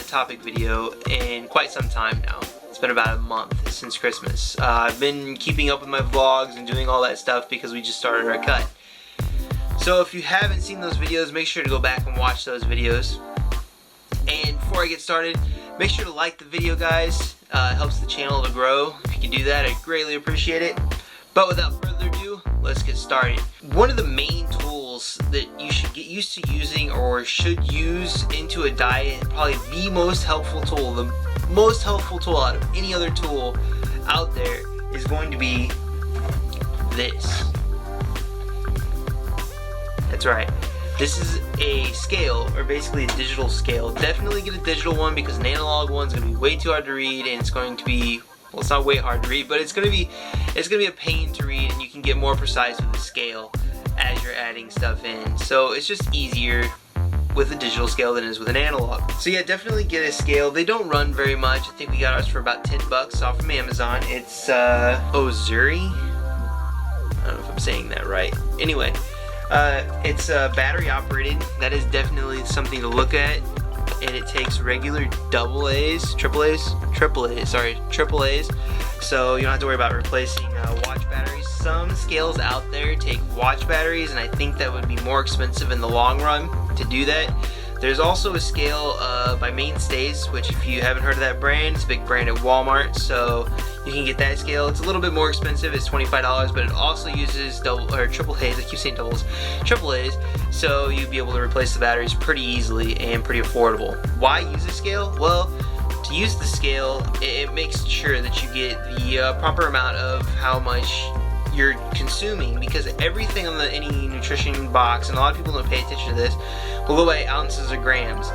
topic video in quite some time now. It's been about a month since Christmas. I've been keeping up with my vlogs and doing all that stuff because we just started our cut. So if you haven't seen those videos, make sure to go back and watch those videos. And before I get started, make sure to like the video, guys. It helps the channel to grow. If you can do that, I'd greatly appreciate it. But without further ado, let's get started. One of the main tools that you should get used to using or should use into a diet, probably the most helpful tool, the most helpful tool out of any other tool out there, is going to be this. That's right. This is a scale, or basically a digital scale. Definitely get a digital one because an analog one's going to be way too hard to read, and it's going to be, well, it's not way hard to read, but it's going to be a pain to read, and you can get more precise with the scale as you're adding stuff in. So it's just easier with a digital scale than it is with an analog. So yeah, definitely get a scale. They don't run very much. I think we got ours for about 10 bucks off from Amazon. It's Ozuri. I don't know if I'm saying that right. Anyway, it's battery operated. That is definitely something to look at. And it takes regular AAAs, so you don't have to worry about replacing watch batteries. Some scales out there take watch batteries, and I think that would be more expensive in the long run to do that. There's also a scale by Mainstays, which if you haven't heard of that brand, it's a big brand at Walmart, so you can get that scale. It's a little bit more expensive, it's $25, but it also uses triple A's, I keep saying doubles, triple A's, so you'll be able to replace the batteries pretty easily and pretty affordable. Why use a scale? Well, to use the scale, it makes sure that you get the proper amount of how much you're consuming, because everything on any nutrition box, and a lot of people don't pay attention to this, will go by ounces or grams.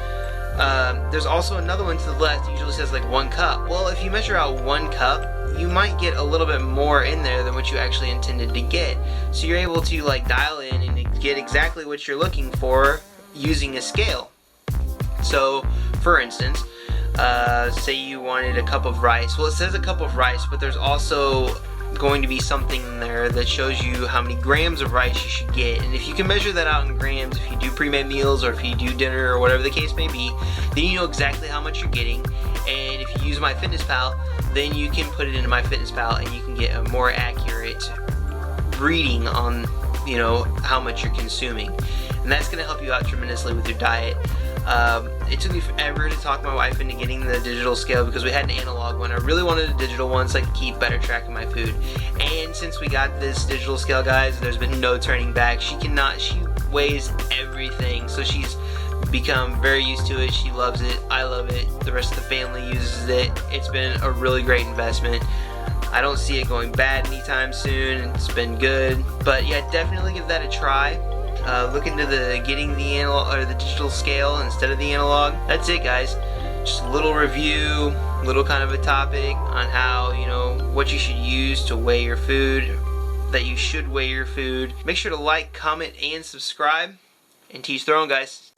There's also another one to the left that usually says like 1 cup. Well, if you measure out 1 cup, you might get a little bit more in there than what you actually intended to get. So you're able to like dial in and get exactly what you're looking for using a scale. So, for instance, say you wanted a cup of rice. Well, it says a cup of rice, but there's also going to be something in there that shows you how many grams of rice you should get. And if you can measure that out in grams, if you do pre-made meals or if you do dinner or whatever the case may be, then you know exactly how much you're getting. And if you use MyFitnessPal, then you can put it into MyFitnessPal and you can get a more accurate reading on, you know, how much you're consuming. And that's going to help you out tremendously with your diet. It took me forever to talk my wife into getting the digital scale because we had an analog one. I really wanted a digital one so I could keep better track of my food. And since we got this digital scale, guys, there's been no turning back. She weighs everything, so she's become very used to it. She loves it. I love it. The rest of the family uses it. It's been a really great investment. I don't see it going bad anytime soon. It's been good. But yeah, definitely give that a try. Look into getting the analog or the digital scale instead of the analog. That's it, guys. Just a little review, little kind of a topic on how, you know, what you should use to weigh your food, that you should weigh your food. Make sure to like, comment, and subscribe, and teach their own, guys.